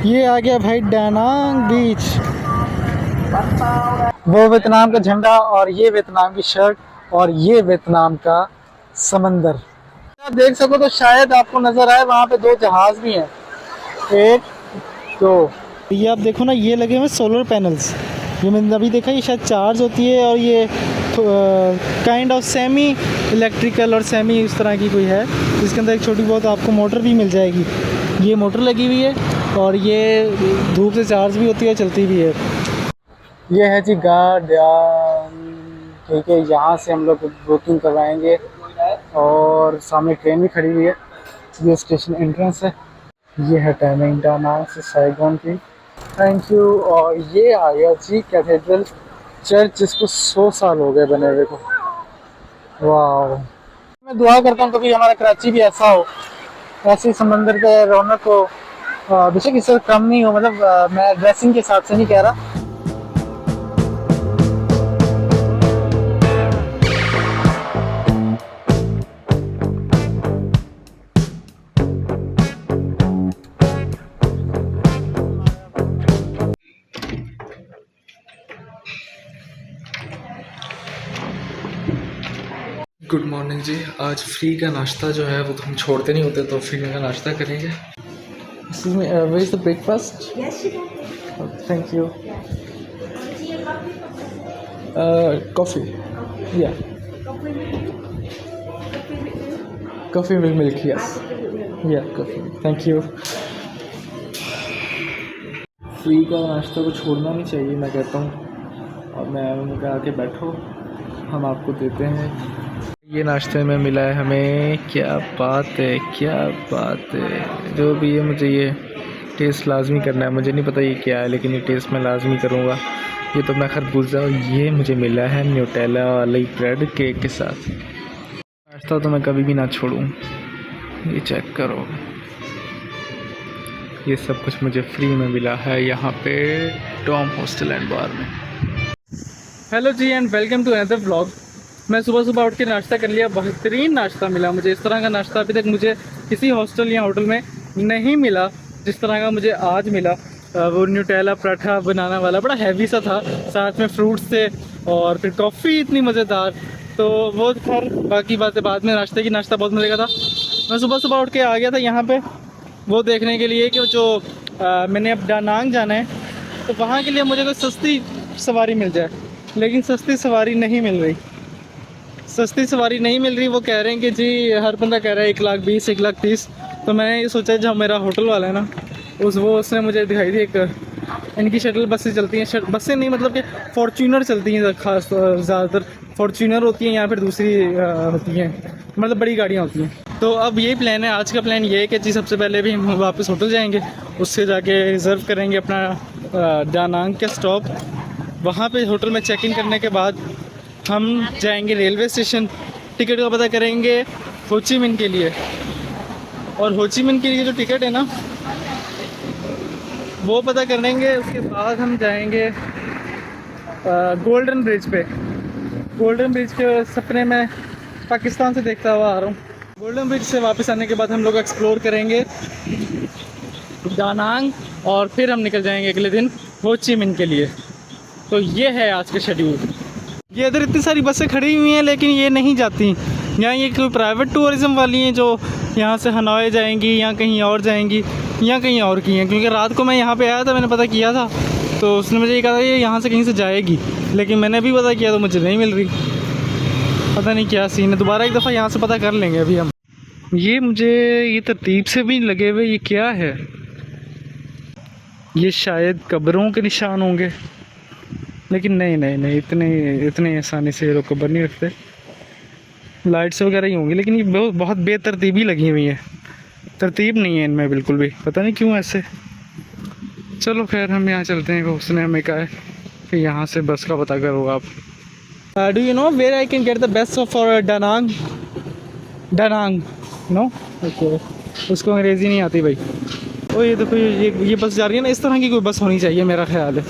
ये आ गया भाई डानांग बीच, वो वियतनाम का झंडा और ये वियतनाम की शर्ट और ये वियतनाम का समंदर। आप देख सको तो शायद आपको नजर आए वहाँ पे 2 जहाज भी हैं, 1 2। ये आप देखो ना, ये लगे हुए सोलर पैनल्स। ये मैंने अभी देखा, ये शायद चार्ज होती है और ये काइंड ऑफ सेमी इलेक्ट्रिकल और सेमी इस तरह की कोई है, जिसके अंदर एक छोटी बहुत आपको मोटर भी मिल जाएगी। ये मोटर लगी हुई है और ये धूप से चार्ज भी होती है, चलती भी है। ये है जी गार्डन, ठीक है। यहाँ से हम लोग बुकिंग करवाएंगे और सामने ट्रेन भी खड़ी हुई है। ये स्टेशन एंट्रेंस है। ये है टाइमिंग डानांग से साइगोन की। Thank you. और ये आ गया जी कैथेड्रल चर्च, जिसको 100 साल हो गए बने हुए को। वाह, मैं दुआ करता हूँ कभी हमारा कराची भी ऐसा हो, ऐसे समंदर के रौनक को बेशक इससे कम नहीं हो। मतलब मैं ड्रेसिंग के हिसाब से नहीं कह रहा। गुड मॉर्निंग जी। आज फ्री का नाश्ता जो है वो तो हम छोड़ते नहीं होते, तो फ्री का नाश्ता करेंगे। Where is the breakfast? Yes, you can. Thank you. Tea or Coffee. Yeah. coffee with milk? Coffee with milk? Coffee with milk, yes. Coffee with milk. Yeah, coffee. Thank you. Free का नाश्ता को छोड़ना नहीं चाहिए, मैं कहता हूँ। और मैं उन्होंने कहा कि बैठो, हम आपको देते हैं। ये नाश्ते में मिला है हमें, क्या बात है, क्या बात है। जो भी है मुझे ये टेस्ट लाजमी करना है। मुझे नहीं पता ये क्या है, लेकिन ये टेस्ट मैं लाजमी करूँगा। ये तो मैं खरबूजा, और ये मुझे मिला है न्यूटेला वाली ब्रेड केक के साथ। नाश्ता तो मैं कभी भी ना छोड़ूँ। ये चेक करो, ये सब कुछ मुझे फ्री में मिला है यहाँ पे टॉम हॉस्टल एंड बार में। Hello ji and welcome to another vlog. मैं सुबह सुबह उठ के नाश्ता कर लिया, बेहतरीन नाश्ता मिला मुझे। इस तरह का नाश्ता अभी तक मुझे किसी हॉस्टल या होटल में नहीं मिला जिस तरह का मुझे आज मिला। वो न्यूटेला पराठा बनाना वाला बड़ा हैवी सा था, साथ में फ्रूट्स थे और फिर कॉफ़ी इतनी मज़ेदार। तो वो खैर बाकी बातें बाद में। नाश्ता बहुत मज़े का था। मैं सुबह सुबह उठ के आ गया था यहाँ पे वो देखने के लिए कि जो मैंने अब डानांग जाना है, तो वहाँ के लिए मुझे कोई सस्ती सवारी मिल जाए। लेकिन सस्ती सवारी नहीं मिल रही, सस्ती सवारी नहीं मिल रही। वो कह रहे हैं कि जी हर बंदा कह रहा है 1,20,000 1,30,000। तो मैंने ये सोचा जो मेरा होटल वाला है ना, उसने मुझे दिखाई दी एक इनकी शटल बसें चलती हैं। बसें नहीं, मतलब कि फॉर्च्यूनर चलती हैं खास, ज़्यादातर फॉर्च्यूनर होती हैं या फिर दूसरी होती हैं, मतलब बड़ी गाड़ियाँ होती हैं। तो अब यही प्लान है, आज का प्लान ये है कि जी सबसे पहले भी हम वापस होटल जाएंगे, उससे जाके रिज़र्व करेंगे अपना डानांग का स्टॉप। वहाँ पे होटल में चेक इन करने के बाद हम जाएंगे रेलवे स्टेशन, टिकट का पता करेंगे होची मिन के लिए। और होची मिन के लिए जो टिकट है ना वो पता कर लेंगे। उसके बाद हम जाएंगे गोल्डन ब्रिज पे। गोल्डन ब्रिज के सपने में पाकिस्तान से देखता हुआ आ रहा हूँ। गोल्डन ब्रिज से वापस आने के बाद हम लोग एक्सप्लोर करेंगे डानांग और फिर हम निकल जाएंगे अगले दिन हो ची मिन के लिए। तो ये है आज का शेड्यूल। ये इधर इतनी सारी बसें खड़ी हुई हैं लेकिन ये नहीं जाती। यहाँ ये कोई प्राइवेट टूरिज़्म वाली हैं जो यहाँ से हनोई जाएंगी या कहीं और जाएंगी या कहीं और की हैं। क्योंकि रात को मैं यहाँ पे आया था, मैंने पता किया था, तो उसने मुझे ये कहा था ये यहाँ से कहीं से जाएगी, लेकिन मैंने भी पता किया तो मुझे नहीं मिल रही। पता नहीं क्या सीन है। दोबारा एक दफ़ा यहाँ से पता कर लेंगे अभी हम। ये मुझे ये तरतीब से भी लगे हुए, ये क्या है? ये शायद कब्रों के निशान होंगे, लेकिन नहीं इतने आसानी से ये लोग कब्र नहीं रखते। लाइट्स वगैरह ही होंगी, लेकिन ये बहुत बेतरतीबी लगी हुई है। तरतीब नहीं है इनमें बिल्कुल भी, पता नहीं क्यों ऐसे। चलो खैर हम यहाँ चलते हैं। उसने हमें कहा है कि यहाँ से बस का पता करो आप। Do you know where I can get the best for Danang? Danang no? Okay, उसको अंग्रेज़ी नहीं आती भाई। ओ ये देखो, ये बस जा रही है ना, इस तरह की कोई बस होनी चाहिए मेरा ख्याल है।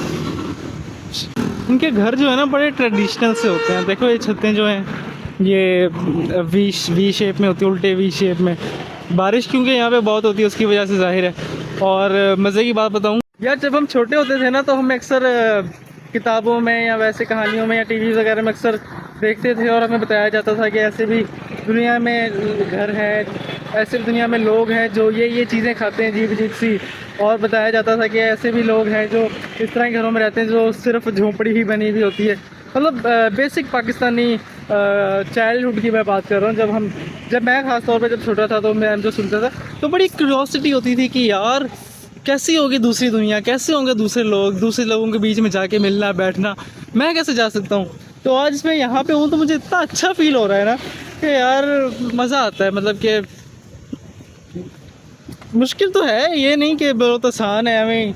इनके घर जो है ना बड़े ट्रेडिशनल से होते हैं। देखो ये छतें जो हैं ये वी शेप में होती है, उल्टे वी शेप में। बारिश क्योंकि यहाँ पे बहुत होती है उसकी वजह से जाहिर है और मज़े की बात बताऊँ यार, जब हम छोटे होते थे ना तो हम अक्सर किताबों में या वैसे कहानियों में या टीवी वगैरह में अक्सर देखते थे और हमें बताया जाता था कि ऐसे भी दुनिया में घर है, ऐसे दुनिया में लोग हैं जो ये चीज़ें खाते हैं अजीब अजीब सी। और बताया जाता था कि ऐसे भी लोग हैं जो इस तरह के घरों में रहते हैं जो सिर्फ झोंपड़ी ही बनी हुई होती है। मतलब बेसिक पाकिस्तानी चाइल्डहुड की मैं बात कर रहा हूँ। जब मैं ख़ास तौर पे जब छोटा था तो मैं जो सुनता था तो बड़ी क्यूरियोसिटी होती थी कि यार कैसी होगी दूसरी दुनिया, कैसे होंगे दूसरे लोग, दूसरे लोगों के बीच में जाके मिलना बैठना, मैं कैसे जा सकता हूँ। तो आज मैं यहाँ पे हूँ तो मुझे इतना अच्छा फील हो रहा है ना कि यार मज़ा आता है। मतलब कि मुश्किल तो है, ये नहीं कि बहुत आसान है, हमें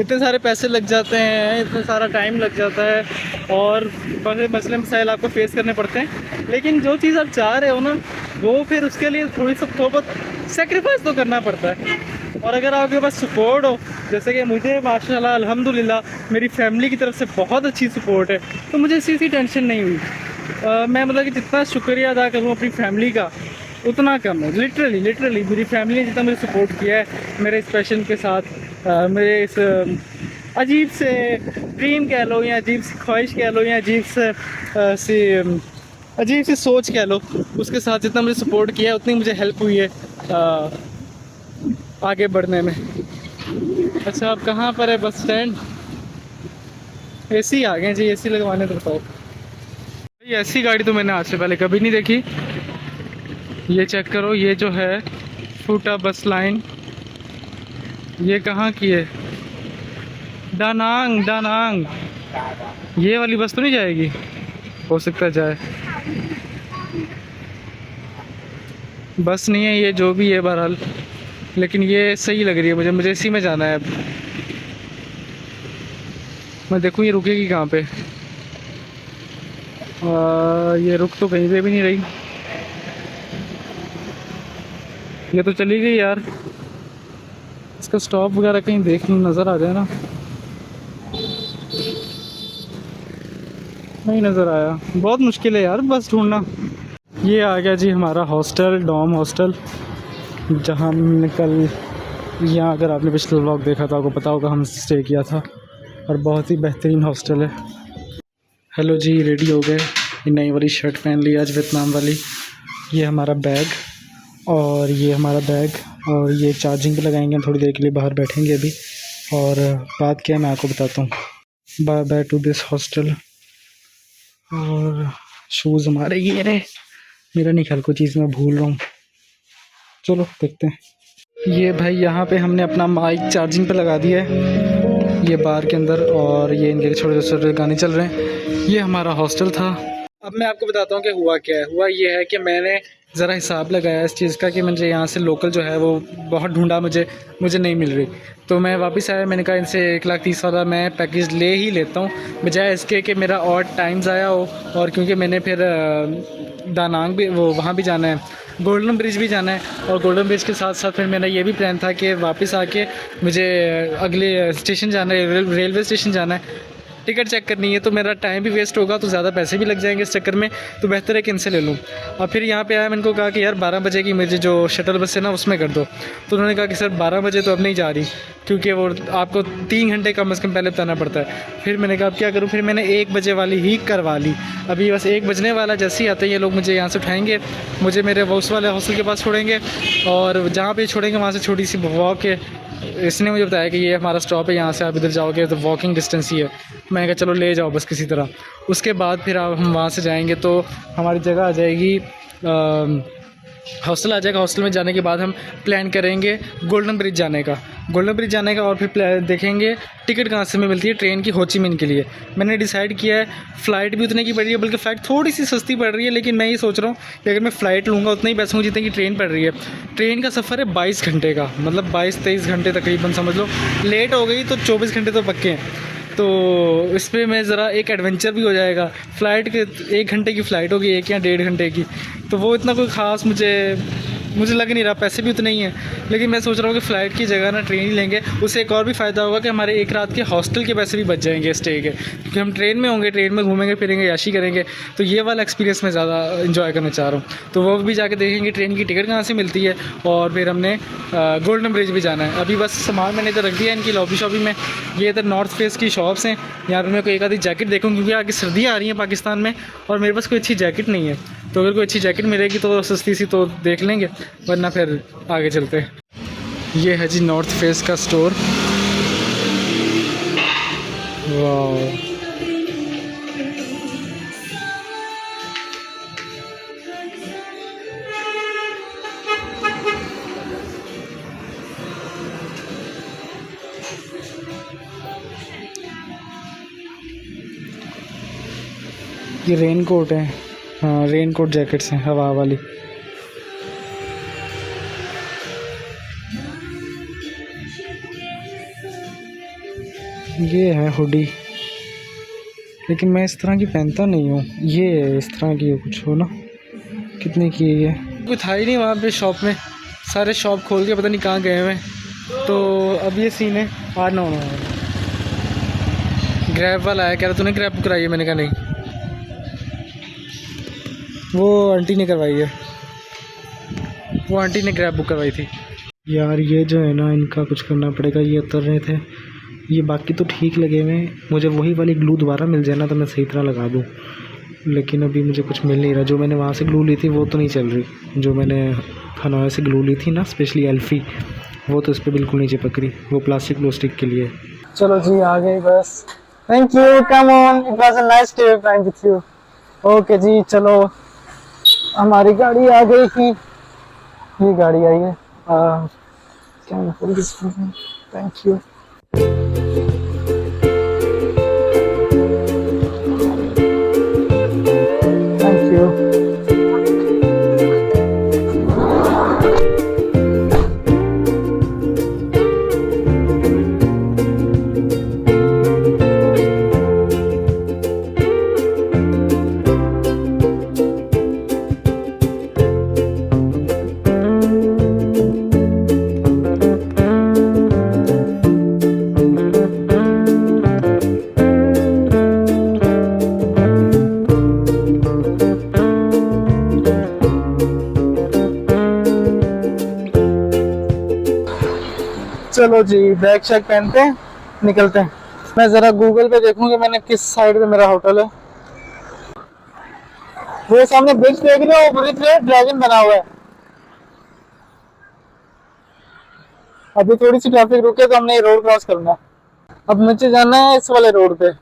इतने सारे पैसे लग जाते हैं, इतना सारा टाइम लग जाता है और बड़े मसले मसाइल आपको फेस करने पड़ते हैं। लेकिन जो चीज़ आप चाह रहे हो ना वो फिर उसके लिए थोड़ी बहुत सेक्रीफाइस तो करना पड़ता है। और अगर आपके पास सपोर्ट हो, जैसे कि मुझे माशाल्लाह अल्हम्दुलिल्लाह मेरी फैमिली की तरफ से बहुत अच्छी सपोर्ट है, तो मुझे इसी सी टेंशन नहीं हुई। मैं मतलब कि जितना शुक्रिया अदा करूँ अपनी फैमिली का उतना कम है। लिटरली मेरी फैमिली ने जितना मुझे सपोर्ट किया है मेरे इस पैशन के साथ, मेरे इस अजीब से ड्रीम कह लो या अजीब सी ख्वाहिश कह लो या अजीब सी सोच कह लो, उसके साथ जितना मुझे सपोर्ट किया है उतनी मुझे हेल्प हुई है आगे बढ़ने में। अच्छा, अब कहाँ पर है बस स्टैंड? एसी आ गए जी, एसी लगवाने तो बताओ। ये ऐसी गाड़ी तो मैंने आज से पहले कभी नहीं देखी। ये चेक करो, ये जो है फूटा बस लाइन, ये कहाँ की है? दानांग। ये वाली बस तो नहीं जाएगी? हो सकता है जाए, बस नहीं है ये, जो भी है बहरहाल, लेकिन ये सही लग रही है मुझे इसी में जाना है। अब मैं देखूँ ये रुकेगी कहाँ पे। ये रुक तो कहीं पे भी नहीं रही, ये तो चली गई यार। इसका स्टॉप वगैरह कहीं देख लूँ, नज़र आ जाए ना। नहीं नज़र आया, बहुत मुश्किल है यार बस ढूंढना। ये आ गया जी हमारा हॉस्टल, डॉम हॉस्टल, जहाँ हमने कल, यहाँ अगर आपने पिछले व्लॉग देखा तो आपको पता होगा हम स्टे किया था, और बहुत ही बेहतरीन हॉस्टल है। हेलो जी, रेडी हो गए? ये नई वाली शर्ट पहन ली आज, वियतनाम वाली। ये हमारा बैग, और ये हमारा बैग, और ये चार्जिंग पे लगाएंगे हम, थोड़ी देर के लिए बाहर बैठेंगे अभी। और बात क्या है मैं आपको बताता हूँ। Bye bye to this hostel. और शूज़ हमारे ये रहे, मेरा नहीं ख्याल कोई चीज़ मैं भूल रहा हूँ। चलो देखते हैं। ये भाई यहाँ पे हमने अपना माइक चार्जिंग पे लगा दिया है ये बार के अंदर, और ये इनके छोटे छोटे गाने चल रहे हैं। ये हमारा हॉस्टल था। अब मैं आपको बताता हूँ कि हुआ क्या है। हुआ ये है कि मैंने ज़रा हिसाब लगाया इस चीज़ का कि मुझे यहाँ से लोकल जो है वो बहुत ढूंढा, मुझे नहीं मिल रही। तो मैं वापस आया, मैंने कहा इनसे 1,30,000 वाला मैं पैकेज ले ही लेता हूँ, बजाय इसके कि मेरा और टाइम ज़ाया हो। और क्योंकि मैंने फिर दानांग भी, वो वहाँ भी जाना है, गोल्डन ब्रिज भी जाना है, और गोल्डन ब्रिज के साथ साथ फिर मेरा ये भी प्लान था कि वापस आके मुझे अगले स्टेशन जाना है, रेलवे स्टेशन जाना है, टिकट चेक करनी है। तो मेरा टाइम भी वेस्ट होगा, तो ज़्यादा पैसे भी लग जाएंगे इस चक्कर में, तो बेहतर है कि इनसे ले लूँ। और फिर यहाँ पे आया, मैंने को कहा कि यार 12 बजे की मुझे जो शटल बस है ना उसमें कर दो। तो उन्होंने कहा कि सर 12 बजे तो अब नहीं जा रही, क्योंकि वो आपको 3 घंटे कम से कम पहले बताना पड़ता है। फिर मैंने कहा अब क्या करूँ, फिर मैंने 1 बजे वाली ही करवा ली। अभी बस 1 बजने वाला, जैसे ही आते हैं ये लोग मुझे यहाँ से उठाएँगे, मुझे मेरे उस वाले हॉस्टल के पास छोड़ेंगे, और जहाँ पर छोड़ेंगे वहाँ से छोटी सी वॉक है। इसने मुझे बताया कि ये हमारा स्टॉप है, यहाँ से आप इधर जाओगे तो वॉकिंग डिस्टेंस ही है। मैंने कहा चलो ले जाओ बस किसी तरह। उसके बाद फिर हम वहाँ से जाएंगे तो हमारी जगह आ जाएगी, हॉस्टल आ जाएगा। हॉस्टल में जाने के बाद हम प्लान करेंगे गोल्डन ब्रिज जाने का, और फिर देखेंगे टिकट कहाँ से में मिलती है ट्रेन की, होचिमिन के लिए। मैंने डिसाइड किया है फ़्लाइट भी उतने की पड़ रही है, बल्कि फ़्लाइट थोड़ी सी सस्ती पड़ रही है, लेकिन मैं ये सोच रहा हूँ कि अगर मैं फ़्लाइट लूँगा उतने ही पैसे होंगे जितने की ट्रेन पड़ रही है। ट्रेन का सफ़र है 22 घंटे का, मतलब 22-23 घंटे तकरीबन समझ लो। लेट हो गई तो 24 घंटे तो पक्के हैं। तो इस पर मैं ज़रा एक एडवेंचर भी हो जाएगा। फ़्लाइट के 1 घंटे की फ़्लाइट होगी, 1 या 1.5 घंटे की, तो वो इतना कोई ख़ास मुझे मुझे लग नहीं रहा, पैसे भी उतने ही हैं, लेकिन मैं सोच रहा हूँ कि फ़्लाइट की जगह ना ट्रेन ही लेंगे। उससे एक और भी फ़ायदा होगा कि हमारे एक रात के हॉस्टल के पैसे भी बच जाएंगे स्टे के, क्योंकि हम ट्रेन में होंगे, ट्रेन में घूमेंगे फिरेंगे, याशी करेंगे। तो ये वाला एक्सपीरियंस मैं ज़्यादा इन्जॉय करना चाह रहा हूँ। तो वो भी जाके देखेंगे ट्रेन की टिकट कहाँ से मिलती है, और फिर हमने गोल्डन ब्रिज भी जाना है। अभी बस सामान मैंने इधर रख दिया इनकी लॉबी शॉबी में। ये इधर नॉर्थ फेस की शॉप्स हैं, यहाँ पर मैं कोई एक आधी जैकेट देखूँ, क्योंकि आगे सर्दियाँ आ रही हैं पाकिस्तान में और मेरे पास कोई अच्छी जैकेट नहीं है। तो अगर कोई अच्छी जैकेट मिलेगी तो सस्ती सी तो देख लेंगे, वरना फिर आगे चलते हैं। ये है जी नॉर्थ फेस का स्टोर। वाह, ये रेन कोट है। हाँ, रेन कोट जैकेट्स हैं हवा वाली। ये है हुडी, लेकिन मैं इस तरह की पहनता नहीं हूँ। ये है इस तरह की कुछ हो ना, कितने की है ये? कोई था ही नहीं वहाँ पे शॉप में, सारे शॉप खोल के पता नहीं कहाँ गए हुए। तो अब ये सीन है। आज ना होना ग्रैब वाला आया, कह रहा तूने ग्रैब कराई है? मैंने कहा नहीं, वो आंटी ने करवाई है, वो आंटी ने ग्रैब बुक करवाई थी। यार ये जो है ना, इनका कुछ करना पड़ेगा। ये उतर रहे थे, ये बाकी तो ठीक लगे हुए। मुझे वही वाली ग्लू दोबारा मिल जाए ना तो मैं सही तरह लगा दूँ, लेकिन अभी मुझे कुछ मिल नहीं रहा। जो मैंने वहाँ से ग्लू ली थी वो तो नहीं चल रही। जो मैंने हनोई से ग्लू ली थी ना, स्पेशली एल्फी, वो तो इस पर बिल्कुल नहीं चिपक रही। वो प्लास्टिक ग्लू स्टिक के लिए। चलो जी आ गई bus. Thank you, come on, it was a nice day friend with you. Okay जी, चलो हमारी गाड़ी आ गई थी। ये गाड़ी आई है। Thank you. Thank you. चलो जी, बैग शैग पहनते हैं, निकलते हैं। मैं ज़रा गूगल पे देखूंगा मैंने किस साइड पे मेरा होटल है। वो सामने ब्रिज देख रहे हो, ब्रिज पे ड्रैगन बना हुआ है। अभी थोड़ी सी ट्रैफिक रुके तो हमने ये रोड क्रॉस करना है। अब मुझे जाना है इस वाले रोड पे।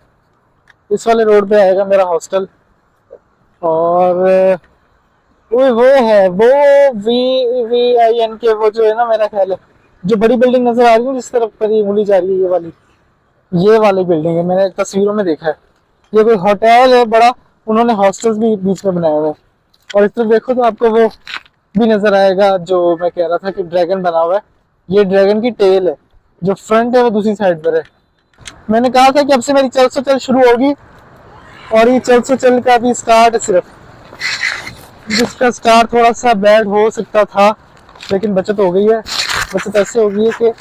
इस वाले रोड पे आएगा मेरा हॉस्टल। और वो है वो VVIN के, वो जो है ना, मेरा ख्याल है जो बड़ी बिल्डिंग नजर आ रही है जिस तरफ पर ये उंगली जा रही है, ये वाली बिल्डिंग है। मैंने तस्वीरों में देखा है। ये कोई होटल है बड़ा, उन्होंने हॉस्टल्स भी बीच में बनाए हुए हैं। और इस तरफ देखो तो आपको वो भी नजर आएगा जो मैं कह रहा था कि ड्रैगन बना हुआ है। ये ड्रैगन की टेल है, जो फ्रंट है वो दूसरी साइड पर है। मैंने कहा था कि अब से मेरी चल से चल शुरू होगी, और ये चल से चल का भी स्टार्ट है सिर्फ, जिसका स्टार्ट थोड़ा सा बैड हो सकता था, लेकिन बचत हो गई है। बचत ऐसे हो गई है कि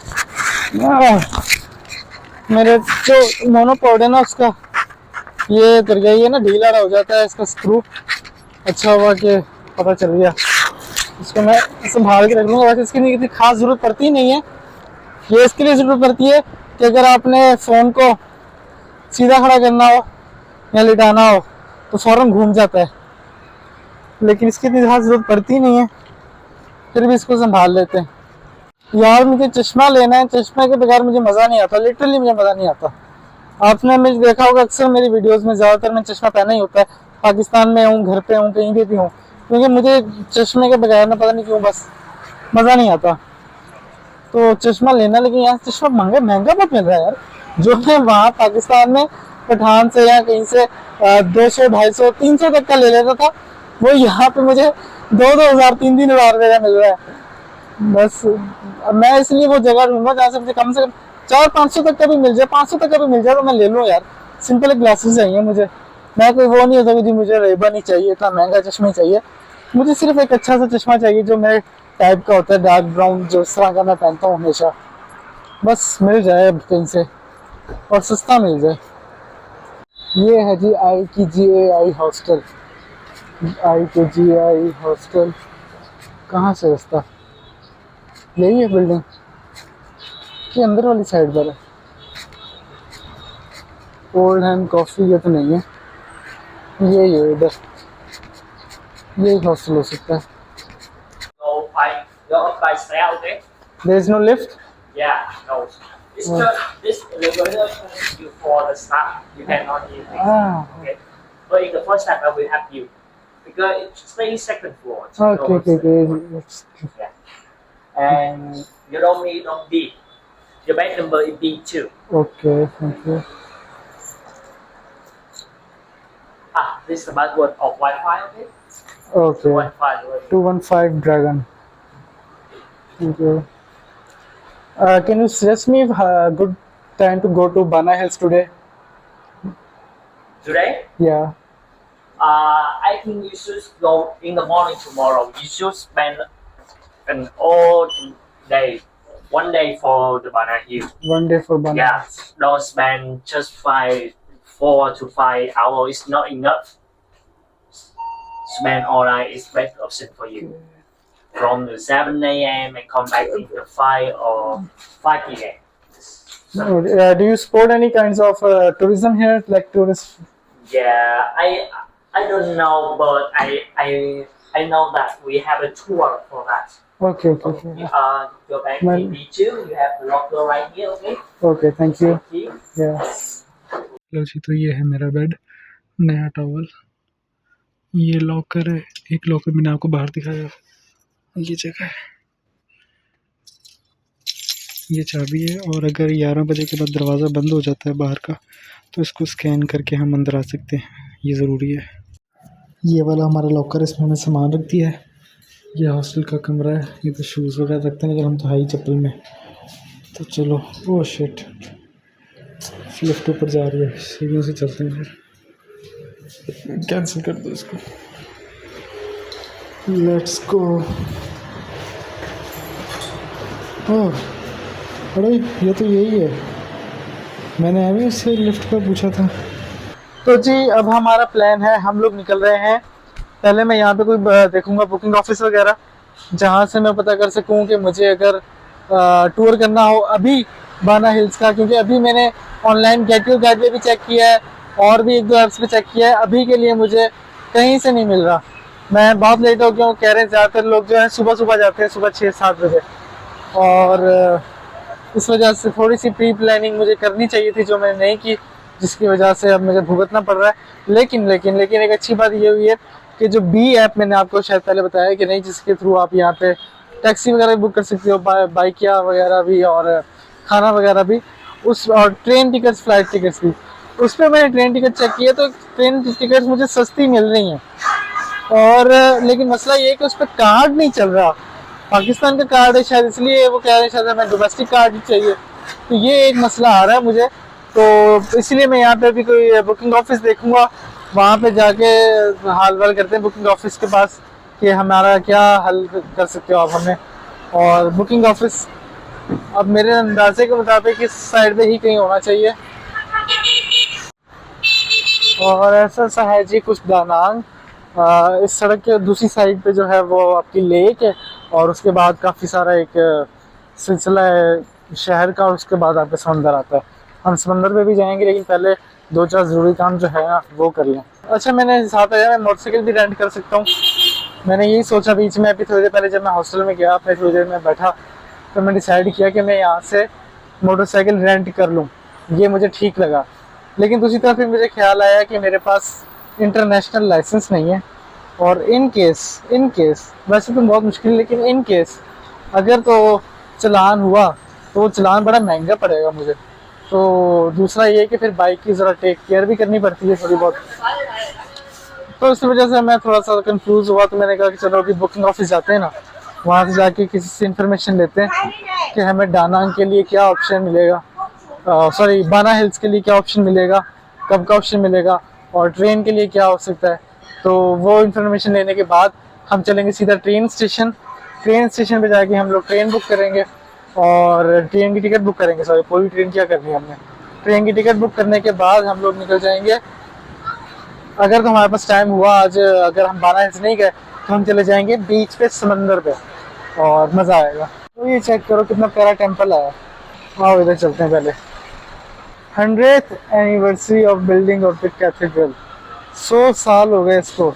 मेरे जो मोनोपोड है ना, उसका ये दरगाही है ना, ढीला हो जाता है इसका स्क्रू। अच्छा हुआ कि पता चल गया। इसको मैं संभाल के रख लूँगा। वैसे इसकी इतनी खास जरूरत पड़ती नहीं है। ये इसके लिए जरूरत पड़ती है कि अगर आपने फ़ोन को सीधा खड़ा करना हो या लिटाना हो तो फ़ौरन घूम जाता है, लेकिन इसकी इतनी खास जरूरत पड़ती नहीं है, फिर भी इसको संभाल लेते हैं। यार मुझे चश्मा लेना है, चश्मे के बगैर मुझे मज़ा नहीं आता, लिटरली मुझे मज़ा नहीं आता। आपने मुझे देखा होगा अक्सर मेरी वीडियोस में, ज़्यादातर मैं चश्मा पहना ही होता है। पाकिस्तान में हूँ, घर पे हूँ, कहीं भी हूँ, क्योंकि मुझे चश्मे के बगैर ना पता नहीं क्यों बस मज़ा नहीं आता। तो चश्मा लेना, लेकिन यहाँ चश्मा महंगा बहुत मिल रहा है यार। जो मैं वहाँ पाकिस्तान में पठान से या कहीं से 200, 250, 300 तक का ले लेता था, वो यहाँ पे मुझे 2,000, 3,000 रुपये का मिल रहा है। बस मैं इसलिए वो जगह ढूंढूंगा जहाँ से मुझे कम 400-500 तक का भी मिल जाए, 500 तक का भी मिल जाए तो मैं ले लूँ यार। सिंपल ग्लासेस चाहिए मुझे। मैं कोई वो नहीं होता कि जी मुझे रेबन ही चाहिए, इतना महंगा चश्मा ही चाहिए। मुझे सिर्फ एक अच्छा सा चश्मा चाहिए जो मेरे टाइप का होता है, डार्क ब्राउन, जो इस तरह का मैं पहनता हूँ हमेशा। बस मिल जाए अब कहीं से और सस्ता मिल जाए। ये है जी IKGAI हॉस्टल। IKGAI हॉस्टल कहाँ से रास्ता, यही है बिल्डिंग कि अंदर वाली साइड पर है? ओल्ड हैंड कॉफ़ी ये तो नहीं है, ये इधर, ये हॉस्टल हो सकता है। Go by style, okay? There is no lift. Yeah, no. This elevator is you for the staff. You cannot use it. Okay. But in the first time, I will help you because it's the second floor. So okay. Yeah. And you don't need on B. Your bed number is B2. Okay thank you. This is the password of Wi-Fi, okay? Okay Wi-Fi. 215 dragon. Thank you. Can you suggest me good time to go to Bana Hills today? Today, Yeah. I think you should go in the morning tomorrow. You should spend an all day, 1 day for the Banana Hill. 1 day for Bana Yeah, Hills. don't spend just 4 to 5 hours. It's not enough. Spend all night is best option for you. From the 7 a.m. and come back in the 5 or 5 p.m. No, do you support any kinds of tourism here, like tourist? Yeah, I don't know, but I know that we have a tour for that. Okay, okay, okay. Go back Well- in B2. You have the locker right here, okay? Okay, thank you. Thank you. Yeah. लो जी, तो ये है मेरा bed, नया towel, ये locker है, एक locker मैंने आपको बाहर दिखाया, ये जगह है, ये चाबी है, और अगर 11 बजे के बाद दरवाज़ा बंद हो जाता है बाहर का तो इसको स्कैन करके हम अंदर आ सकते हैं, ये ज़रूरी है। ये वाला हमारा लॉकर है, इसमें हमने सामान रख दिया है। ये हॉस्टल का कमरा है, ये तो शूज़ वगैरह रखते हैं, अगर हम तो हाई चप्पल में। तो चलो, ओह शिट, लिफ्ट ऊपर जा रही है, सीढ़ियों से चलते हैं फिर, कैंसिल कर दो इसको। Let's go. ओह अरे ये तो यही है, मैंने अभी उससे लिफ्ट का पूछा था। तो जी अब हमारा प्लान है, हम लोग निकल रहे हैं। पहले मैं यहाँ पे कोई देखूंगा बुकिंग ऑफिस वगैरह, जहाँ से मैं पता कर सकूँ कि मुझे अगर टूर करना हो अभी बाना हिल्स का, क्योंकि अभी मैंने ऑनलाइन गेटवे गाइड पे भी चेक किया है और भी 1-2 ऐप्स पे चेक किया है, अभी के लिए मुझे कहीं से नहीं मिल रहा। मैं बहुत लेट हो गया हूँ, कह रहे हैं ज़्यादातर लोग जो है सुबह सुबह जाते हैं, सुबह 6-7 बजे, और इस वजह से थोड़ी सी प्री प्लानिंग मुझे करनी चाहिए थी जो मैंने नहीं की, जिसकी वजह से अब मुझे भुगतना पड़ रहा है। लेकिन एक अच्छी बात ये हुई है कि जो बी ऐप मैंने आपको शायद पहले बताया कि नहीं, जिसके थ्रू आप यहाँ पे टैक्सी वगैरह बुक कर सकते हो, बाइक या वगैरह भी, और खाना वगैरह भी, उस और ट्रेन टिकट्स, फ्लाइट टिकट्स भी, उस पर मैंने ट्रेन टिकट चेक किया तो ट्रेन टिकट्स मुझे सस्ती मिल रही हैं। और लेकिन मसला ये है कि उस पर कार्ड नहीं चल रहा, पाकिस्तान का कार्ड है शायद, इसलिए वो कह रहे हैं शायद हमें डोमेस्टिक कार्ड ही चाहिए। तो ये एक मसला आ रहा है मुझे, तो इसलिए मैं यहाँ पे भी कोई बुकिंग ऑफिस देखूंगा, वहाँ पे जाके हाल वाल करते हैं बुकिंग ऑफिस के पास कि हमारा क्या हल कर सकते हो आप हमें। और बुकिंग ऑफिस अब मेरे अंदाजे के मुताबिक इस साइड पे ही कहीं होना चाहिए। और ऐसा है जी कुछ दानांग, इस सड़क के दूसरी साइड पे जो है वो आपकी लेक है, और उसके बाद काफ़ी सारा एक सिलसिला है शहर का, और उसके बाद आपका समंदर आता है। हम समंदर पे भी जाएंगे, लेकिन पहले 2-4 ज़रूरी काम जो है ना वो कर लें। अच्छा, मैंने साथ आया, मैं मोटरसाइकिल भी रेंट कर सकता हूँ। मैंने यही सोचा बीच में, अभी थोड़ी देर पहले जब मैं हॉस्टल में गया, अपने थोड़ी देर में बैठा, तो मैंने डिसाइड किया कि मैं यहाँ से मोटरसाइकिल रेंट कर लूँ, ये मुझे ठीक लगा। लेकिन दूसरी तरफ फिर मुझे ख्याल आया कि मेरे पास इंटरनेशनल लाइसेंस नहीं है, और इन केस वैसे तो बहुत मुश्किल, लेकिन इन केस अगर तो चलान हुआ तो वो चलान बड़ा महंगा पड़ेगा मुझे। तो दूसरा ये कि फिर बाइक की ज़रा टेक केयर भी करनी पड़ती है थोड़ी बहुत, तो इस वजह से मैं थोड़ा सा कंफ्यूज हुआ। तो मैंने कहा कि चलो अभी बुकिंग ऑफिस जाते हैं ना, वहाँ से जाके किसी से इन्फॉर्मेशन लेते हैं कि हमें डानांग के लिए क्या ऑप्शन मिलेगा, सॉरी बाना हिल्स के लिए क्या ऑप्शन मिलेगा, कब का ऑप्शन मिलेगा, और ट्रेन के लिए क्या हो सकता है। तो वो इन्फॉर्मेशन लेने के बाद हम चलेंगे सीधा ट्रेन स्टेशन, ट्रेन स्टेशन पे जाके हम लोग ट्रेन बुक करेंगे और ट्रेन की टिकट बुक करेंगे। सॉरी, पूरी ट्रेन क्या करनी है हमने। ट्रेन की टिकट बुक करने के बाद हम लोग निकल जाएंगे। अगर तो हमारे पास टाइम हुआ आज, अगर हम 12 हिल्स नहीं गए तो हम चले जाएंगे बीच पे, समंदर पे, और मज़ा आएगा। तो ये चेक करो कितना प्यारा टेम्पल है। आओ इधर चलते हैं पहले। 100th anniversary of building of the cathedral, 100 साल हो गए इसको।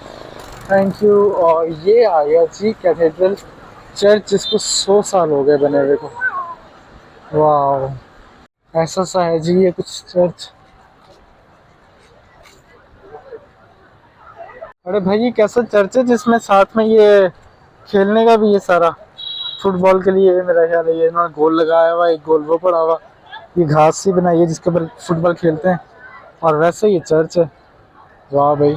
Thank you. और ये आ गया जी कैथेड्रल चर्च, जिसको 100 साल हो गए बने हुए को। वाह, ऐसा सा है जी ये कुछ चर्च। अरे भाई ये कैसा चर्च है जिसमें साथ में ये खेलने का भी, ये सारा फुटबॉल के लिए मेरा ख्याल है ये इन्होंने गोल लगाया हुआ, एक गोल वो पड़ा हुआ, ये घास सी बनाई है जिसके ऊपर फुटबॉल खेलते हैं, और वैसे ये चर्च है। वाह भाई,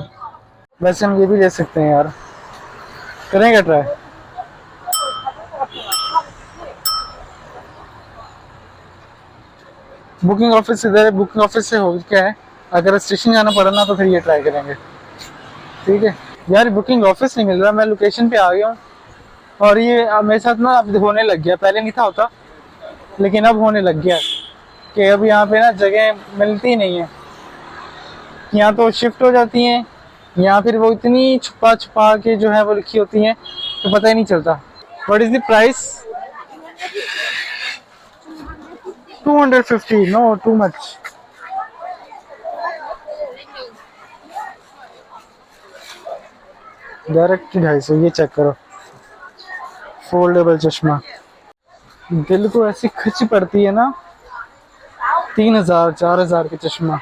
वैसे हम ये भी ले सकते हैं यार, करेंगे ट्राई। बुकिंग ऑफिस इधर है, बुकिंग ऑफिस से हो क्या है, अगर स्टेशन जाना पड़ा ना तो फिर ये ट्राई करेंगे। ठीक है यार, बुकिंग ऑफिस नहीं मिल रहा। मैं लोकेशन पे आ गया हूँ और ये मेरे साथ ना अब होने लग गया, पहले नहीं था होता लेकिन अब होने लग गया कि अब यहाँ पे ना जगह मिलती नहीं है, यहाँ तो शिफ्ट हो जाती हैं या फिर वो इतनी छुपा छुपा के जो है वो लिखी होती हैं तो पता ही नहीं चलता। What is the price? 250। No, too much. Direct 250। ये चेक करो, फोल्डेबल चश्मा। दिल को ऐसी खिंच पड़ती है ना, 3000 4000 के चश्मा,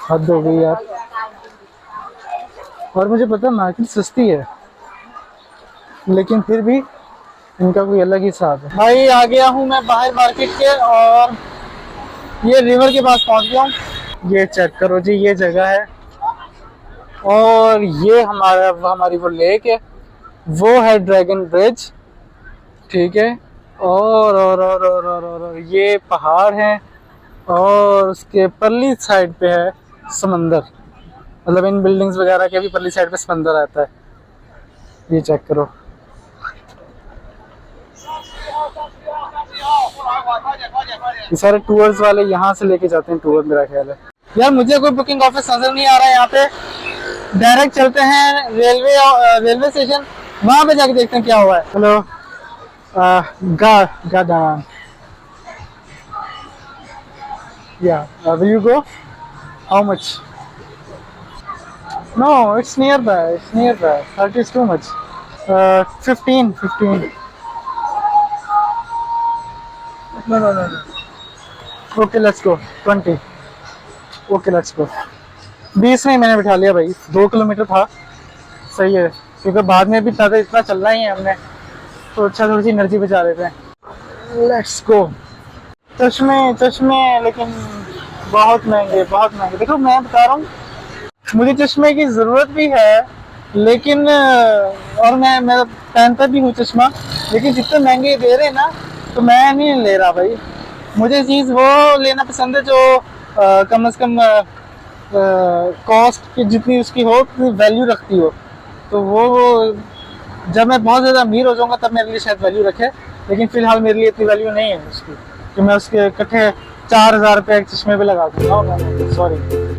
हद हो गई यार। और मुझे पता है मार्केट सस्ती है लेकिन फिर भी इनका कोई अलग ही हिसाब है। भाई आ गया हूँ मैं बाहर मार्केट के और ये रिवर के पास पहुँच गया हूँ। ये चेक करो जी, ये जगह है और ये हमारी वो लेक है, वो है ड्रैगन ब्रिज। ठीक है, और ये पहाड़ है और उसके परली साइड पे है समंदर, मतलब इन बिल्डिंग्स वगैरह के भी परली साइड पे समंदर आता है। ये चेक करो। ये सारे टूर्स वाले यहाँ से लेके जाते हैं टूर, मेरा ख्याल है। यार मुझे कोई बुकिंग ऑफिस नजर नहीं आ रहा है यहाँ पे। डायरेक्ट चलते हैं रेलवे स्टेशन, वहां पे जाके देखते हैं क्या हुआ है। Hello, Gadam. Yeah. Will you go? How much? No, it's nearby. It's nearby. 30 is too much. 15. No. Okay, let's go. 20. Okay, let's go. 20 में मैंने बिठा लिया भाई, 2 किलोमीटर था। सही है, क्योंकि बाद में भी इतना चलना ही है हमने, तो अच्छा थोड़ी सी एनर्जी बचा लेते हैं। Let's go. चश्मे लेकिन बहुत महंगे। देखो मैं बता रहा हूँ, मुझे चश्मे की ज़रूरत भी है लेकिन, और मैं पहनता भी हूँ चश्मा, लेकिन जितने महंगे दे रहे हैं ना तो मैं नहीं ले रहा भाई। मुझे चीज़ वो लेना पसंद है जो कम से कम कॉस्ट की जितनी उसकी हो उतनी वैल्यू रखती हो। तो वो जब मैं बहुत ज़्यादा अमीर हो जाऊंगा तब मेरे लिए शायद वैल्यू रखे, लेकिन फ़िलहाल मेरे लिए इतनी वैल्यू नहीं है उसकी कि मैं उसके इकट्ठे 4000 रुपये एक चश्मे पे लगा दूँगा। सॉरी।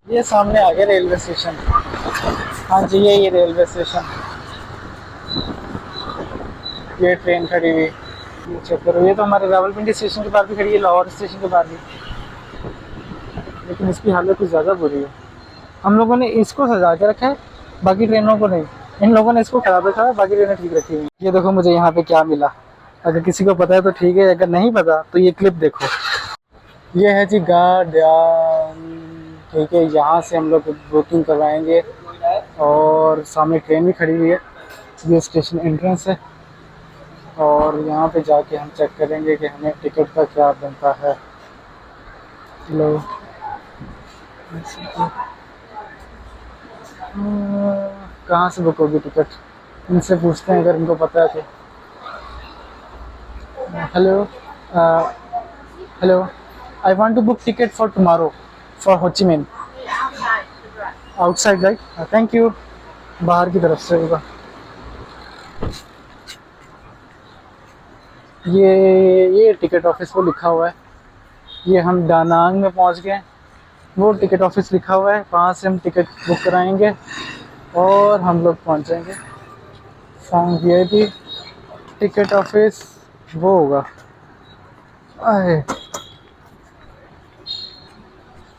ये सामने आ गया रेलवे स्टेशन। हाँ जी, ये रेलवे स्टेशन, ये ट्रेन खड़ी हुई। ये चेक करो, ये तो हमारे रावलपिंडी स्टेशन के पास भी खड़ी है, लाहौर स्टेशन के पास भी, लेकिन इसकी हालत कुछ ज़्यादा बुरी है। हम लोगों ने इसको सजा के रखा है, बाकी ट्रेनों को नहीं। इन लोगों ने इसको खराब रखा है, बाकी ट्रेनें ठीक रखी हुई। ये देखो मुझे यहाँ पे क्या मिला, अगर किसी को पता है तो ठीक है, अगर नहीं पता तो ये क्लिप देखो। ये है जी गार्डन। ठीक है, यहाँ से हम लोग बुकिंग करवाएंगे और सामने ट्रेन भी खड़ी हुई है। ये स्टेशन एंट्रेंस है और यहाँ पे जाके हम चेक करेंगे कि हमें टिकट का क्या बनता है। लो, कहाँ से बुक होगी टिकट? इनसे पूछते हैं अगर इनको पता है तो। Hello hello, I want to book ticket for tomorrow for Ho Chi Minh. Outside right, thank you. बाहर की तरफ से होगा। ये टिकट ऑफिस को लिखा हुआ है। ये हम दानांग में पहुंच गए। वो टिकट ऑफिस लिखा हुआ है, वहाँ से हम टिकट बुक कराएंगे और हम लोग पहुंचेंगे। फाउंड वीआईपी टिकट ऑफिस वो होगा। अरे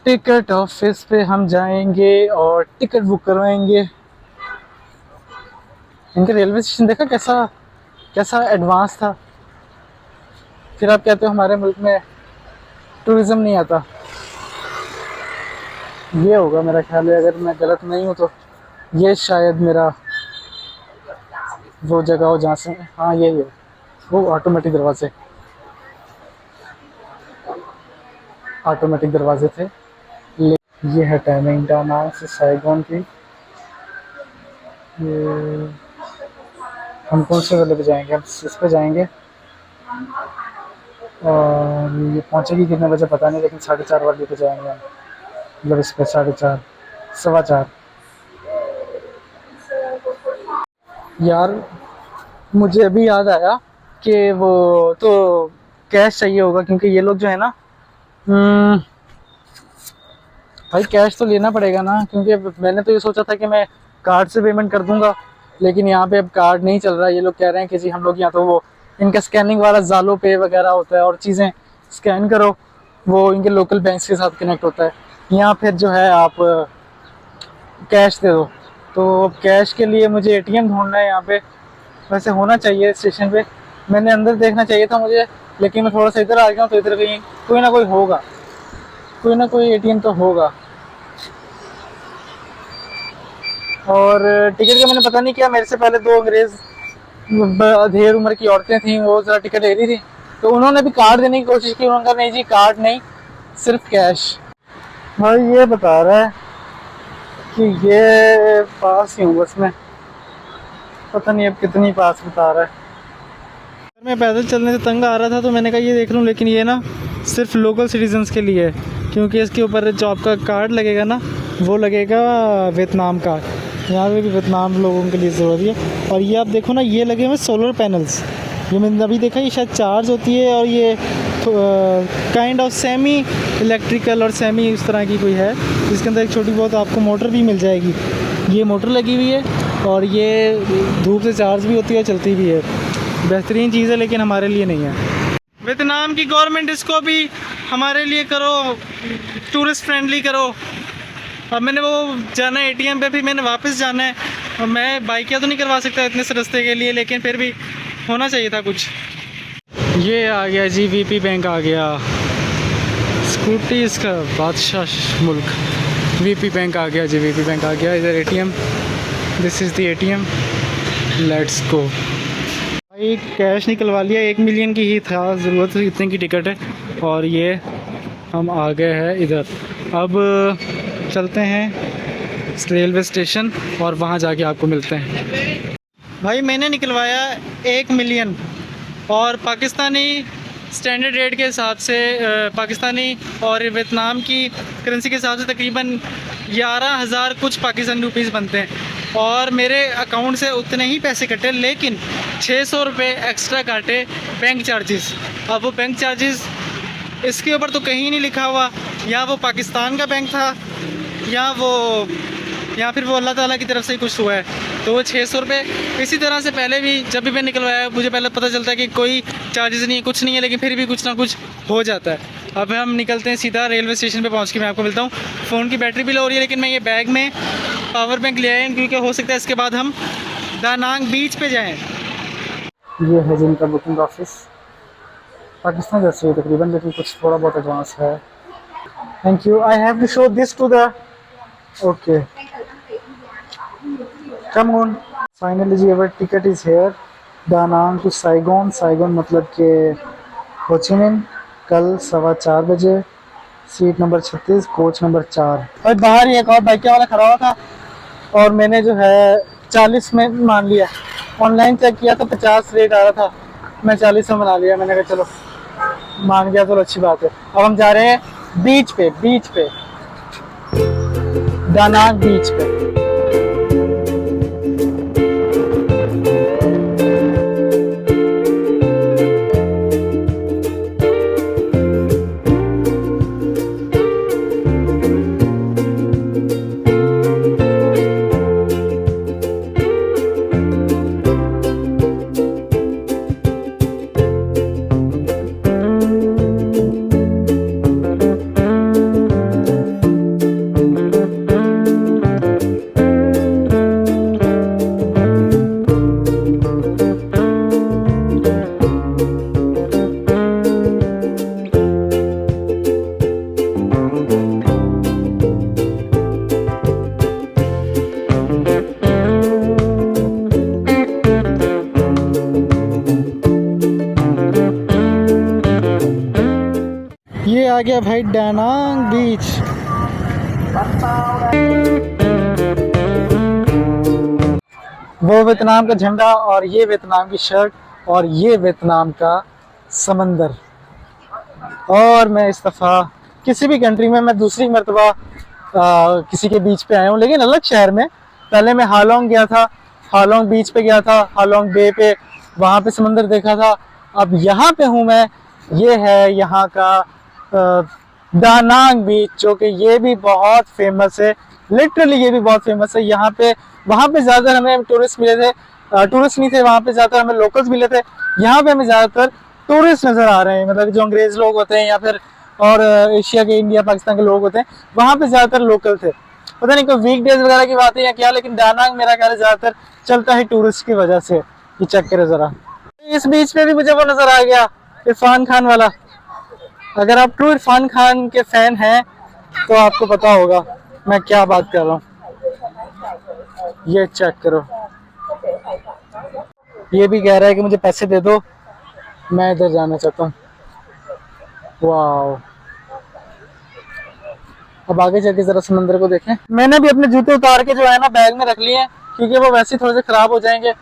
टिकट ऑफिस पे हम जाएंगे और टिकट बुक करवाएंगे। इनका रेलवे स्टेशन देखा कैसा कैसा एडवांस था। फिर आप कहते हो हमारे मुल्क में टूरिज़्म नहीं आता। ये होगा मेरा ख्याल है, अगर मैं गलत नहीं हूँ तो ये शायद मेरा वो जगह हो जहाँ से, हाँ यही है वो ऑटोमेटिक दरवाजे। ऑटोमेटिक दरवाजे थे। ये है टाइमिंग दानांग से साइगोन की। ये हम कौन से वाले पे जाएंगे? हम इस पे जाएंगे और ये पहुँचेगी कितने बजे पता नहीं, लेकिन 4:30 वाले पे जाएंगे हम। मतलब इस पे 4:30 4:15। यार मुझे अभी याद आया कि वो तो कैश चाहिए होगा, क्योंकि ये लोग जो है ना, भाई कैश तो लेना पड़ेगा ना, क्योंकि मैंने तो ये सोचा था कि मैं कार्ड से पेमेंट कर दूंगा, लेकिन यहाँ पे अब कार्ड नहीं चल रहा है। ये लोग कह रहे हैं कि जी हम लोग यहाँ तो वो इनका स्कैनिंग वाला ज़ालो पे वगैरह होता है और चीज़ें स्कैन करो, वो इनके लोकल बैंक्स के साथ कनेक्ट होता है। यहाँ फिर जो है आप कैश दे दो। तो कैश के लिए मुझे एटीएम ढूंढना है यहाँ पे। वैसे होना चाहिए स्टेशन पे, मैंने अंदर देखना चाहिए था मुझे, लेकिन मैं थोड़ा सा इधर आ गया हूँ तो इधर कहीं कोई ना कोई होगा, कोई ना कोई एटीएम तो होगा। और टिकट का मैंने पता नहीं किया, मेरे से पहले 2 अंग्रेज़ अधेड़ उम्र की औरतें थीं, वो ज़रा टिकट ले रही थी, तो उन्होंने भी कार्ड देने की कोशिश की। उन्होंने कहा नहीं जी कार्ड नहीं, सिर्फ कैश। भाई ये बता रहा है कि ये पास ही हूँ बस मैं, पता नहीं अब कितनी पास बता रहा है। मैं पैदल चलने से तंग आ रहा था तो मैंने कहा ये देख लूँ, लेकिन ये ना सिर्फ लोकल सिटीजन्स के लिए है, क्योंकि इसके ऊपर जो आपका कार्ड लगेगा ना वो लगेगा वियतनाम का। यहाँ पे भी वियतनाम लोगों के लिए ज़रूरी है। और ये आप देखो ना, ये लगे हुए सोलर पैनल्स, ये मैंने अभी देखा, ये शायद चार्ज होती है और ये काइंड ऑफ सेमी इलेक्ट्रिकल और सेमी इस तरह की कोई है, जिसके अंदर एक छोटी बहुत आपको मोटर भी मिल जाएगी। ये मोटर लगी हुई है और ये धूप से चार्ज भी होती है, चलती भी है। बेहतरीन चीज़ है, लेकिन हमारे लिए नहीं है। वियतनाम की गवर्नमेंट इसको भी हमारे लिए करो, टूरिस्ट फ्रेंडली करो। अब मैंने वो जाना है एटीएम पे, फिर मैंने वापस जाना है, और मैं बाइकिया तो नहीं करवा सकता इतने से रास्ते के लिए, लेकिन फिर भी होना चाहिए था कुछ। ये आ गया जी, वीपी बैंक आ गया। स्कूटी इसका बादशाह मुल्क। वीपी बैंक आ गया जी, वीपी बैंक आ गया। इधर ATM, this is the ATM, let's go. भाई कैश निकलवा लिया, 1 मिलियन की ही था ज़रूरत, इतने की टिकट है। और ये हम आ गए हैं इधर। अब चलते हैं रेलवे स्टेशन और वहाँ जाके आपको मिलते हैं। भाई मैंने निकलवाया 1 मिलियन, और पाकिस्तानी स्टैंडर्ड रेट के हिसाब से पाकिस्तानी और वियतनाम की करेंसी के हिसाब से तकरीबन 11,000 कुछ पाकिस्तानी रुपीस बनते हैं। और मेरे अकाउंट से उतने ही पैसे कटे, लेकिन 600 रुपये एक्स्ट्रा काटे बैंक चार्जेस। अब वो बैंक चार्जेस इसके ऊपर तो कहीं नहीं लिखा हुआ, या वो पाकिस्तान का बैंक था या फिर वो अल्लाह ताला की तरफ से ही कुछ हुआ है, तो वो 600 रुपये। इसी तरह से पहले भी जब भी मैं निकलवाया, मुझे पहले पता चलता है कि कोई चार्जेस नहीं है, कुछ नहीं है, लेकिन फिर भी कुछ ना कुछ हो जाता है। अब हम निकलते हैं सीधा रेलवे स्टेशन पे पहुंच के मैं आपको मिलता हूँ। फ़ोन की बैटरी भी लो हो रही है, लेकिन मैं ये बैग में पावर बैंक ले आए, क्योंकि हो सकता है इसके बाद हम दानांग बीच पे जाएँ। ये है जिनका बुकिंग ऑफिस, पाकिस्तान जैसे ही तकरीबन, लेकिन कुछ थोड़ा बहुत एडवांस है। Thank you. I have to show this to the okay come on. Finally ji our ticket is here, Danang to Saigon. Saigon मतलब कि हो ची मिन। कल 4:15 बजे, सीट नंबर 36, कोच नंबर 4। और बाहर ही एक और बाइक वाला खड़ा हुआ था, और मैंने जो है 40 में मान लिया। ऑनलाइन चेक किया तो 50 रेट आ रहा था, मैं 40 में बना लिया। मैंने कहा चलो मान गया तो अच्छी बात है। अब हम जा रहे हैं बीच पे दानांग बीच पे। ये आ गया भाई दानांग बीच। वो वियतनाम का झंडा और ये वियतनाम की शर्ट और ये वियतनाम का समंदर। और मैं इस दफ़ा किसी भी कंट्री में मैं दूसरी मरतबा किसी के बीच पे आया हूँ, लेकिन अलग शहर में। पहले मैं हालोंग गया था, हालोंग बीच पे गया था, हालोंग बे पे, वहाँ पे समंदर देखा था। अब यहाँ पे हूँ मैं, ये है यहाँ का दानांग बीच, जो कि ये भी बहुत फेमस है। लिटरली ये भी बहुत फेमस है। यहाँ पे वहाँ पे ज़्यादातर हमें टूरिस्ट मिले थे, टूरिस्ट नहीं थे वहाँ पे, ज़्यादातर हमें लोकल्स मिले थे। यहाँ पे हमें ज़्यादातर टूरिस्ट नज़र आ रहे हैं, मतलब जो अंग्रेज़ लोग होते हैं या फिर और एशिया के, इंडिया पाकिस्तान के लोग होते हैं, वहाँ पे ज़्यादातर लोकल थे। पता नहीं कोई वीकडेज वगैरह की बात है या क्या, लेकिन दानांग मेरा ख्याल ज़्यादातर चलता है टूरिस्ट की वजह से। ये चेक करें ज़रा, इस बीच पे भी मुझे वो नज़र आ गया, इरफान खान वाला। अगर आप ट्रू इरफान खान के फैन हैं तो आपको पता होगा मैं क्या बात कर रहा हूँ। ये चेक करो, ये भी कह रहा है कि मुझे पैसे दे दो, मैं इधर जाना चाहता हूँ। वाह, अब आगे चल के जरा समंदर को देखें। मैंने भी अपने जूते उतार के जो है ना बैग में रख लिए हैं, क्योंकि वो वैसे ही थोड़े से खराब हो जाएंगे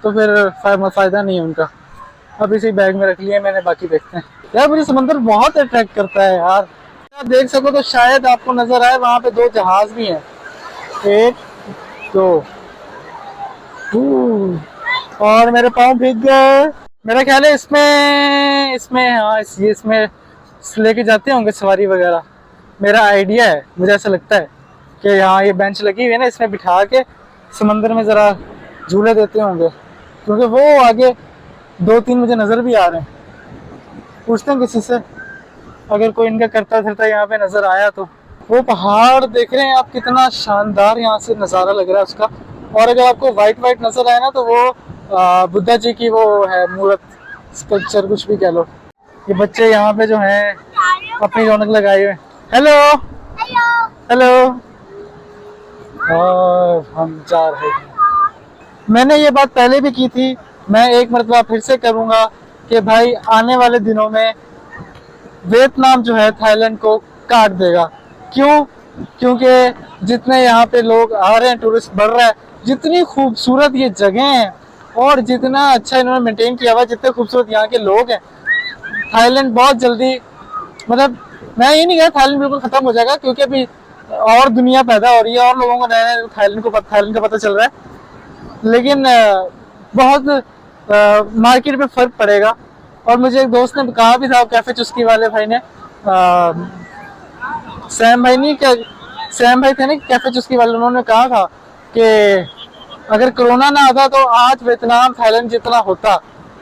तो फिर फायदा नहीं है उनका। अब इसी बैग में रख लिए मैंने, बाकी देखते हैं। यार मुझे समंदर बहुत अट्रैक्ट करता है यार। आप देख सको तो शायद आपको नजर आए, वहां पे 2 जहाज भी हैं, 1 2। और मेरे पाँव भीग गए। मेरा ख्याल है इसमें हाँ इसमें लेके जाते होंगे सवारी वगैरह, मेरा आइडिया है। मुझे ऐसा लगता है कि यहाँ ये बेंच लगी हुई है ना, इसमें बिठा के समंदर में ज़रा झूले देते होंगे, क्योंकि वो आगे 2-3 मुझे नज़र भी आ रहे हैं। पूछते हैं किसी से, अगर कोई इनका करता धरता यहाँ पे नज़र आया तो। वो पहाड़ देख रहे हैं आप, कितना शानदार यहाँ से नज़ारा लग रहा है उसका। और अगर आपको वाइट नज़र आए ना तो वो बुद्धा जी की वो है मूर्त, स्कल्पचर कुछ भी कह लो। ये बच्चे यहाँ पे जो हैं अपनी रौनक लगाए हुए। Hello hello. और हम जा रहे हैं। मैंने ये बात पहले भी की थी, मैं एक मरतबा फिर से करूँगा कि भाई आने वाले दिनों में वियतनाम जो है थाईलैंड को काट देगा। क्यों? क्योंकि जितने यहाँ पे लोग आ रहे हैं, टूरिस्ट बढ़ रहा है, जितनी खूबसूरत ये जगह हैं और जितना अच्छा इन्होंने मेंटेन किया हुआ, जितने खूबसूरत यहाँ के लोग हैं, थाईलैंड बहुत जल्दी, मतलब मैं ये नहीं कह थाईलैंड बिल्कुल ख़त्म हो जाएगा, क्योंकि अभी और दुनिया पैदा हो रही है और लोगों को नया थाईलैंड का पता चल रहा है। लेकिन बहुत मार्केट में फ़र्क पड़ेगा। और मुझे एक दोस्त ने कहा भी था, कैफ़े चुस्की वाले भाई ने, सैम भाई थे ना कैफ़े चुस्की वाले, उन्होंने कहा था कि अगर कोरोना ना आता तो आज वियतनाम थाईलैंड जितना होता,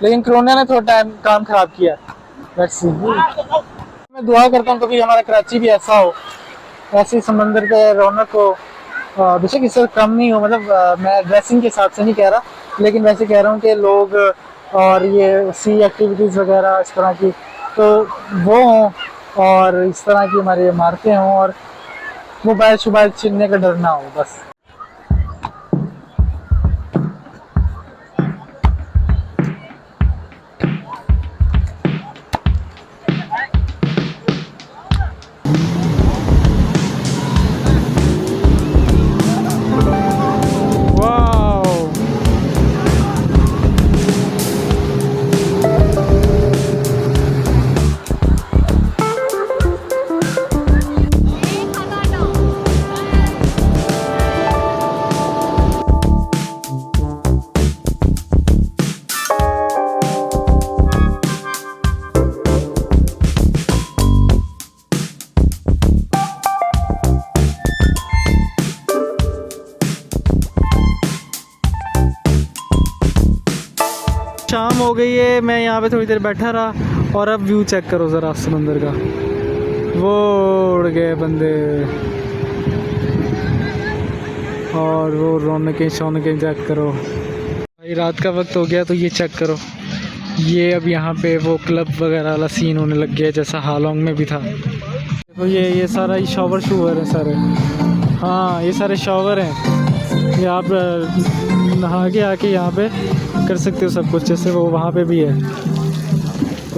लेकिन कोरोना ने थोड़ा टाइम काम ख़राब किया। मैं दुआ करता हूँ कभी हमारा कराची भी ऐसा हो, ऐसे समंदर के रौनक हो। बेशक इससे कम नहीं हो, मतलब मैं ड्रेसिंग के हिसाब से नहीं कह रहा, लेकिन वैसे कह रहा हूँ कि लोग और ये सी एक्टिविटीज़ वगैरह इस तरह की तो वो हों, और इस तरह की हमारी इमारतें हों, और मोबाइल छीनने का डर ना हो बस। हो गई है। मैं यहाँ पे थोड़ी देर बैठा रहा और अब व्यू चेक करो ज़रा समंदर का, वो उड़ गए बंदे और वो रौनकें शौनकें चेक करो भाई। रात का वक्त हो गया तो ये चेक करो, ये अब यहाँ पे वो क्लब वगैरह वाला सीन होने लग गया जैसा हालोंग में भी था। देखो ये सारा ही शॉवर शूवर है सारे, हाँ ये सारे शॉवर हैं। ये आप नहा के आके यहाँ पे कर सकते हो सब कुछ, जैसे वो वहाँ पे भी है।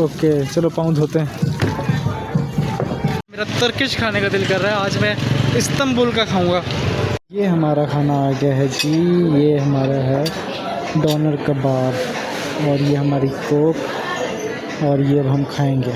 ओके चलो पाँव धोते हैं। मेरा तुर्किश खाने का दिल कर रहा है, आज मैं इस्तांबुल का खाऊंगा। ये हमारा खाना आ गया है जी, ये हमारा है डोनर कबाब और ये हमारी कोक और ये अब हम खाएंगे।